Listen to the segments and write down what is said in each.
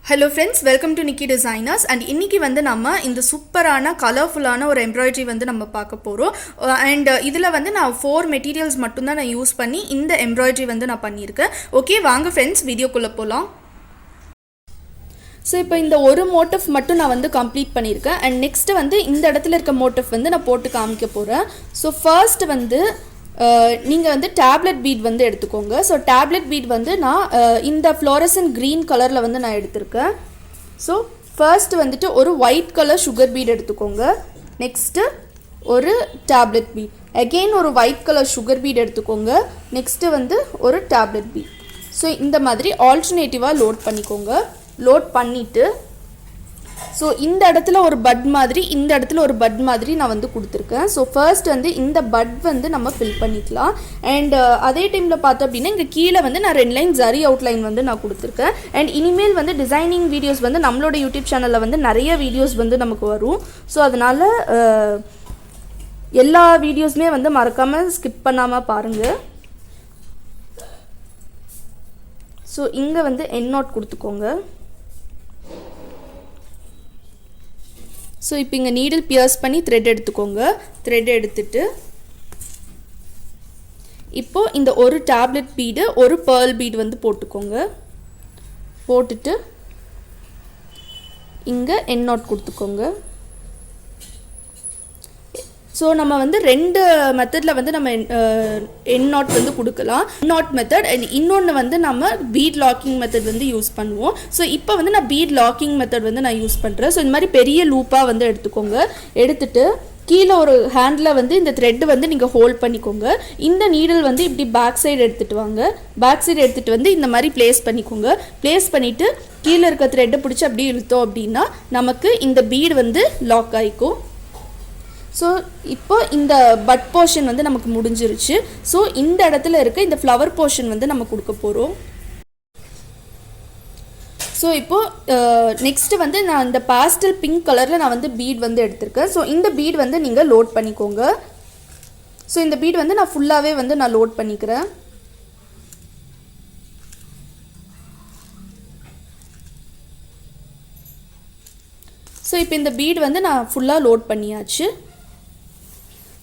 Hello friends, welcome to nikidesigners and இன்னைக்கு வந்து நம்ம இந்த சூப்பரான கலர்ஃபுல்லான ஒரு எம்ப்ராய்டரி வந்து நம்ம பார்க்க போறோம் and இதுல வந்து நான் 4 மெட்டீரியல்ஸ் மட்டும் தான் நான் யூஸ் பண்ணி இந்த எம்ப்ராய்டரி வந்து நான் பண்ணியிருக்கேன். ஓகே வாங்க ஃப்ரெண்ட்ஸ் வீடியோக்குள்ள போலாம். ஸோ இப்போ இந்த ஒரு மோட்டிவ் மட்டும் நான் வந்து கம்ப்ளீட் பண்ணியிருக்கேன் அண்ட் நெக்ஸ்ட் வந்து இந்த இடத்துல இருக்க மோட்டிவ் வந்து நான் போட்டு காமிக்க போகிறேன். ஸோ ஃபர்ஸ்ட் வந்து நீங்கள் வந்து டேப்லெட் பீட் வந்து எடுத்துக்கோங்க. ஸோ டேப்லெட் பீட் வந்து நான் இந்த ஃப்ளோரசன்ட் க்ரீன் கலரில் வந்து நான் எடுத்திருக்கேன். ஸோ ஃபர்ஸ்ட் வந்துட்டு ஒரு ஒயிட் கலர் சுகர் பீட் எடுத்துக்கோங்க. நெக்ஸ்ட்டு ஒரு டேப்லெட் பீட், அகெயின் ஒரு ஒயிட் கலர் சுகர் பீட் எடுத்துக்கோங்க. நெக்ஸ்ட்டு வந்து ஒரு டேப்லெட் பீட். ஸோ இந்த மாதிரி ஆல்டர்னேட்டிவாக லோட் பண்ணிக்கோங்க. லோட் பண்ணிவிட்டு ஸோ இந்த இடத்துல ஒரு பட் மாதிரி, இந்த இடத்துல ஒரு பட் மாதிரி நான் வந்து கொடுத்துருக்கேன். ஸோ ஃபர்ஸ்ட் வந்து இந்த பட் வந்து நம்ம ஃபில் பண்ணிக்கலாம். அண்ட் அதே டைமில் பார்த்தோம் அப்படின்னா இங்கே கீழே வந்து நான் 2 லைன் ஜரி அவுட்லைன் வந்து நான் கொடுத்துருக்கேன். அண்ட் இனிமேல் வந்து டிசைனிங் வீடியோஸ் வந்து நம்மளோட யூடியூப் சேனலில் வந்து நிறைய வீடியோஸ் வந்து நமக்கு வரும். ஸோ அதனால் எல்லா வீடியோஸுமே வந்து மறக்காமல் ஸ்கிப் பண்ணாமல் பாருங்கள். ஸோ இங்கே வந்து எண்ட் நோட் கொடுத்துக்கோங்க. ஸோ இப்போ இங்கே நீடில் பியர்ஸ் பண்ணி த்ரெட் எடுத்துக்கோங்க. த்ரெட் எடுத்துட்டு இப்போது இந்த ஒரு டேப்லெட் பீடு ஒரு பேர்ல் பீடு வந்து போட்டுக்கோங்க. போட்டுட்டு இங்கே எண்ட் நோட் கொடுத்துக்கோங்க. ஸோ நம்ம வந்து 2 மெத்தடில் வந்து நம்ம எண்ட் நாட் வந்து கொடுக்கலாம். நாட் மெத்தட் அண்ட் இன்னொன்று வந்து நம்ம பீட் லாக்கிங் மெத்தட் வந்து யூஸ் பண்ணுவோம். ஸோ இப்போ வந்து நான் பீட் லாக்கிங் மெத்தட் வந்து நான் யூஸ் பண்ணுறேன். ஸோ இந்த மாதிரி பெரிய லூப்பாக வந்து எடுத்துக்கோங்க. எடுத்துட்டு கீழே ஒரு ஹேண்டில் வந்து இந்த த்ரெட்டு வந்து நீங்கள் ஹோல்ட் பண்ணிக்கோங்க. இந்த நீடில் வந்து இப்படி பேக் சைடு எடுத்துகிட்டு வாங்க. பேக் சைடு எடுத்துகிட்டு வந்து இந்த மாதிரி ப்ளேஸ் பண்ணிக்கோங்க. ப்ளேஸ் பண்ணிவிட்டு கீழே இருக்க த்ரெட்டை பிடிச்சி அப்படியே இழுத்தோம் அப்படின்னா நமக்கு இந்த பீடு வந்து லாக் ஆகிக்கும். ஸோ இப்போ இந்த பட் போர்ஷன் வந்து நமக்கு முடிஞ்சிருச்சு. ஸோ இந்த இடத்துல இருக்க இந்த ஃப்ளவர் போர்ஷன் வந்து நம்ம கொடுக்க போகிறோம். ஸோ இப்போது நெக்ஸ்ட்டு வந்து நான் இந்த பாஸ்டல் பிங்க் கலரில் நான் வந்து பீட் வந்து எடுத்திருக்கேன். ஸோ இந்த பீட் வந்து நீங்கள் லோட் பண்ணிக்கோங்க. ஸோ இந்த பீட் வந்து நான் ஃபுல்லாகவே வந்து நான் லோட் பண்ணிக்கிறேன். ஸோ இப்போ இந்த பீட் வந்து நான் ஃபுல்லாக லோட் பண்ணியாச்சு.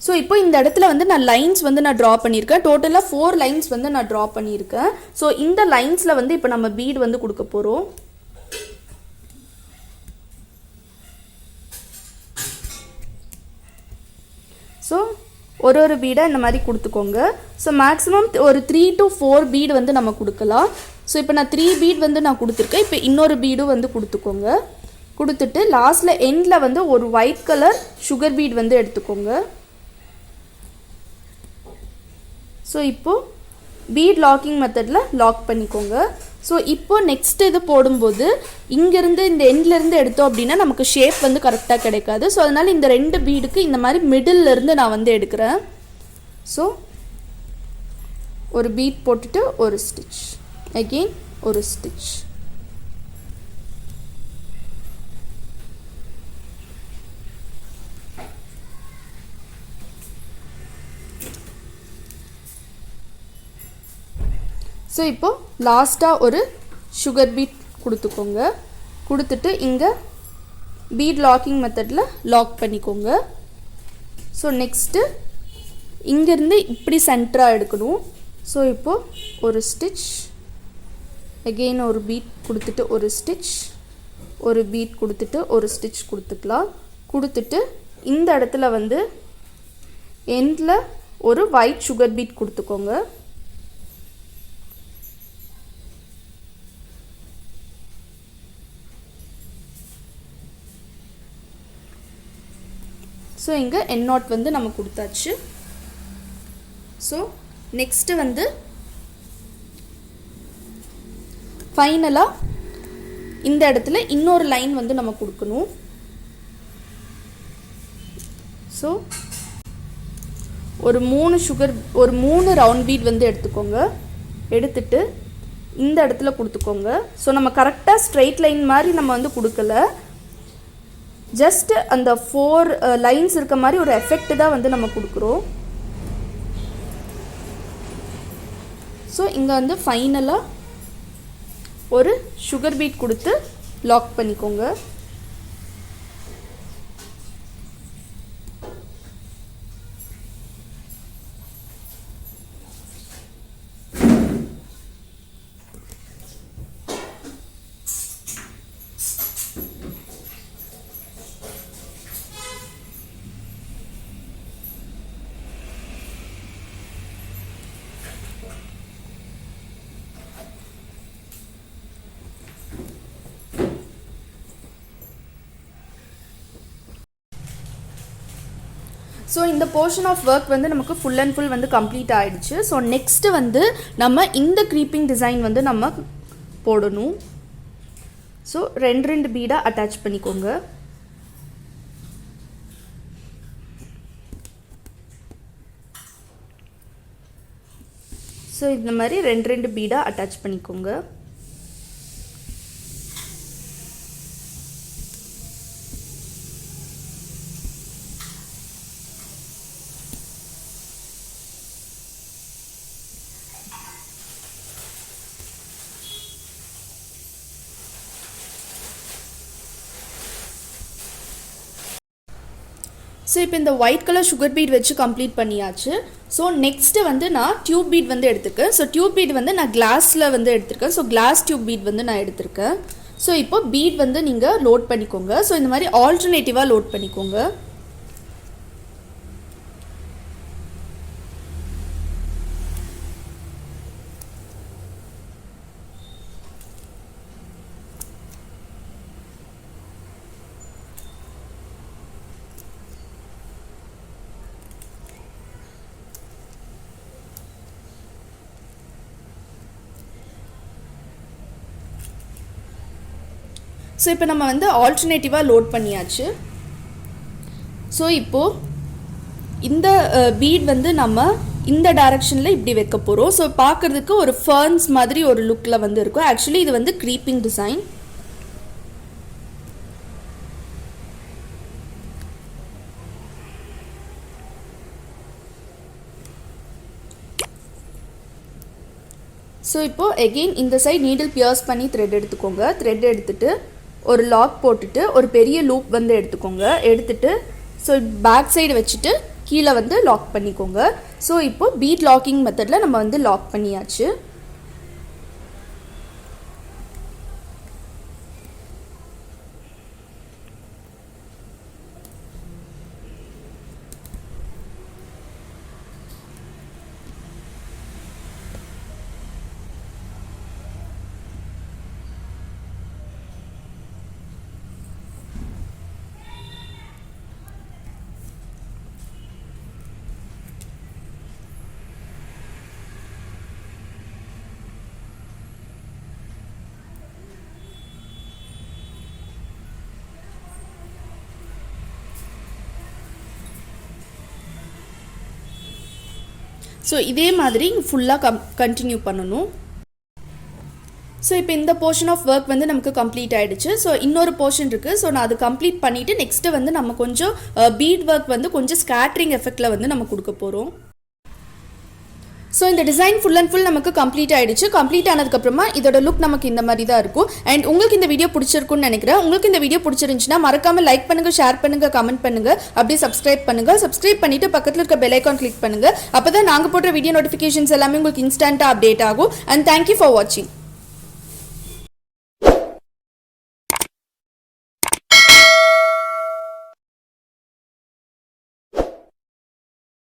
ஸோ இப்போ இந்த இடத்துல வந்து நான் லைன்ஸ் வந்து நான் ட்ரா பண்ணியிருக்கேன். டோட்டலாக 4 லைன்ஸ் வந்து நான் ட்ரா பண்ணியிருக்கேன். ஸோ இந்த லைன்ஸில் வந்து இப்போ நம்ம பீட் வந்து கொடுக்க போகிறோம். ஸோ ஒரு பீடை இந்த மாதிரி கொடுத்துக்கோங்க. ஸோ மேக்ஸிமம் ஒரு 3 to 4 பீடு வந்து நம்ம கொடுக்கலாம். ஸோ இப்போ நான் 3 பீட் வந்து நான் கொடுத்துருக்கேன். இப்போ இன்னொரு பீடும் வந்து கொடுத்துக்கோங்க. கொடுத்துட்டு லாஸ்ட்டில் எண்டில் வந்து ஒரு ஒயிட் கலர் சுகர் பீட் வந்து எடுத்துக்கோங்க. ஸோ இப்போது பீட் லாக்கிங் மெத்தடில் லாக் பண்ணிக்கோங்க. ஸோ இப்போது நெக்ஸ்ட் இது போடும்போது இங்கேருந்து இந்த எண்ட்லேருந்து எடுத்தோம் அப்படின்னா நமக்கு ஷேப் வந்து கரெக்டாக கிடைக்காது. ஸோ அதனால் இந்த 2 பீடுக்கு இந்த மாதிரி மிடில்லேருந்து நான் வந்து எடுக்கிறேன். ஸோ ஒரு பீட் போட்டுட்டு ஒரு ஸ்டிச், அகெயின் ஒரு ஸ்டிச். ஸோ இப்போது லாஸ்ட்டாக ஒரு சுகர் பீட் கொடுத்துக்கோங்க. கொடுத்துட்டு இங்கே பீட் லாக்கிங் மெத்தடில் லாக் பண்ணிக்கோங்க. ஸோ நெக்ஸ்ட்டு இங்கேருந்து இப்படி சென்டராக எடுக்கணும். ஸோ இப்போது ஒரு ஸ்டிச், அகெயின் ஒரு பீட் கொடுத்துட்டு ஒரு ஸ்டிச், ஒரு பீட் கொடுத்துட்டு ஒரு ஸ்டிச் கொடுத்துக்கலாம். கொடுத்துட்டு இந்த இடத்துல வந்து எண்டில் ஒரு ஒயிட் சுகர் பீட் கொடுத்துக்கோங்க. ஸோ இங்கே எண்ட் நாட் வந்து நம்ம கொடுத்தாச்சு. ஸோ நெக்ஸ்ட்டு வந்து ஃபைனலாக இந்த இடத்துல இன்னொரு லைன் வந்து நம்ம கொடுக்கணும். ஸோ ஒரு 3 ரவுண்ட் பீட் வந்து எடுத்துக்கோங்க. எடுத்துட்டு இந்த இடத்துல கொடுத்துக்கோங்க. ஸோ நம்ம கரெக்டாக ஸ்ட்ரெயிட் லைன் மாதிரி நம்ம வந்து கொடுக்கல, ஜஸ்ட் அந்த 4 லைன்ஸ் இருக்க மாதிரி ஒரு எஃபெக்ட் தான் வந்து நம்ம கொடுக்குறோம். ஸோ இங்கே வந்து ஃபைனலாக ஒரு சுகர் பீட் கொடுத்து லாக் பண்ணிக்கோங்க. ஸோ இந்த போர்ஷன் ஆஃப் ஒர்க் வந்து நமக்கு ஃபுல் அண்ட் ஃபுல் வந்து கம்ப்ளீட் ஆகிடுச்சு. ஸோ நெக்ஸ்ட்டு வந்து நம்ம இந்த க்ரீப்பிங் டிசைன் வந்து நம்ம போடணும். ஸோ ரெண்டு பீடாக அட்டாச் பண்ணிக்கோங்க. ஸோ இந்த மாதிரி ரெண்டு பீடாக அட்டாச் பண்ணிக்கோங்க. ஸோ இப்போ இந்த ஒயிட் கலர் சுகர் பீட் வச்சு கம்ப்ளீட் பண்ணியாச்சு. ஸோ நெக்ஸ்ட்டு வந்து நான் டியூப் பீட் வந்து எடுத்துருக்கேன். ஸோ டியூப் பீட் வந்து நான் கிளாஸில் வந்து எடுத்திருக்கேன். ஸோ கிளாஸ் டியூப் பீட் வந்து நான் எடுத்திருக்கேன். ஸோ இப்போ பீட் வந்து நீங்கள் லோட் பண்ணிக்கோங்க. ஸோ இந்த மாதிரி ஆல்டர்னேட்டிவாக லோட் பண்ணிக்கோங்க. ஸோ இப்போ நம்ம வந்து ஆல்டர்னேட்டிவாக லோட் பண்ணியாச்சு. ஸோ இப்போது இந்த பீட் வந்து நம்ம இந்த டைரக்ஷனில் இப்படி வைக்க போகிறோம். ஸோ பார்க்குறதுக்கு ஒரு ஃபர்ன்ஸ் மாதிரி ஒரு லுக்கில் வந்து இருக்கும். ஆக்சுவலி இது வந்து க்ரீப்பிங் டிசைன். ஸோ இப்போது எகெயின் இந்த சைட் நீடில் பியர்ஸ் பண்ணி த்ரெட் எடுத்துக்கோங்க. த்ரெட் எடுத்துகிட்டு ஒரு லாக் போட்டுட்டு ஒரு பெரிய லூப் வந்து எடுத்துக்கோங்க. எடுத்துட்டு ஸோ பேக் சைடு வச்சுட்டு கீழே வந்து லாக் பண்ணிக்கோங்க. ஸோ இப்போது பீட் லாக்கிங் மெத்தடில் நம்ம வந்து லாக் பண்ணியாச்சு. ஸோ இதே மாதிரி ஃபுல்லாக கண்டினியூ பண்ணணும். ஸோ இப்போ இந்த போர்ஷன் ஆஃப் ஒர்க் வந்து நமக்கு கம்ப்ளீட் ஆகிடுச்சு. ஸோ இன்னொரு போர்ஷன் இருக்குது. ஸோ நான் அது கம்ப்ளீட் பண்ணிவிட்டு நெக்ஸ்ட்டு வந்து நம்ம கொஞ்சம் பீட் ஒர்க் வந்து கொஞ்சம் ஸ்கேட்ரிங் எஃபெக்டில் வந்து நம்ம கொடுக்க போகிறோம். ஸோ இந்த டிசைன் ஃபுல் அண்ட் ஃபுல் நமக்கு கம்ப்ளீட் ஆகிடுச்சு. கம்ப்ளீட் ஆனதுக்கப்புறமா இதோட லுக் நமக்கு இந்த மாதிரி தான் இருக்கும். அண்ட் உங்களுக்கு இந்த வீடியோ பிடிச்சிருக்குன்னு நினைக்கிறேன். உங்களுக்கு இந்த வீடியோ பிடிச்சிருந்துச்சுன்னா மறக்காமல் லைக் பண்ணுங்கள், ஷேர் பண்ணுங்கள், கமெண்ட் பண்ணுங்கள், அப்படியே சப்ஸ்கிரைப் பண்ணுங்கள். சப்ஸ்கிரைப் பண்ணிவிட்டு பக்கத்தில் இருக்க பெல் ஐக்கான் கிளிக் பண்ணுங்கள். அப்போ தான் நாங்கள் போடுற வீடியோ நோட்டிஃபிகேஷன்ஸ் எல்லாமே உங்களுக்கு இன்ஸ்டண்ட்டாக அப்டேட் ஆகும். அண்ட் தேங்க்யூ ஃபார் வாட்சிங்.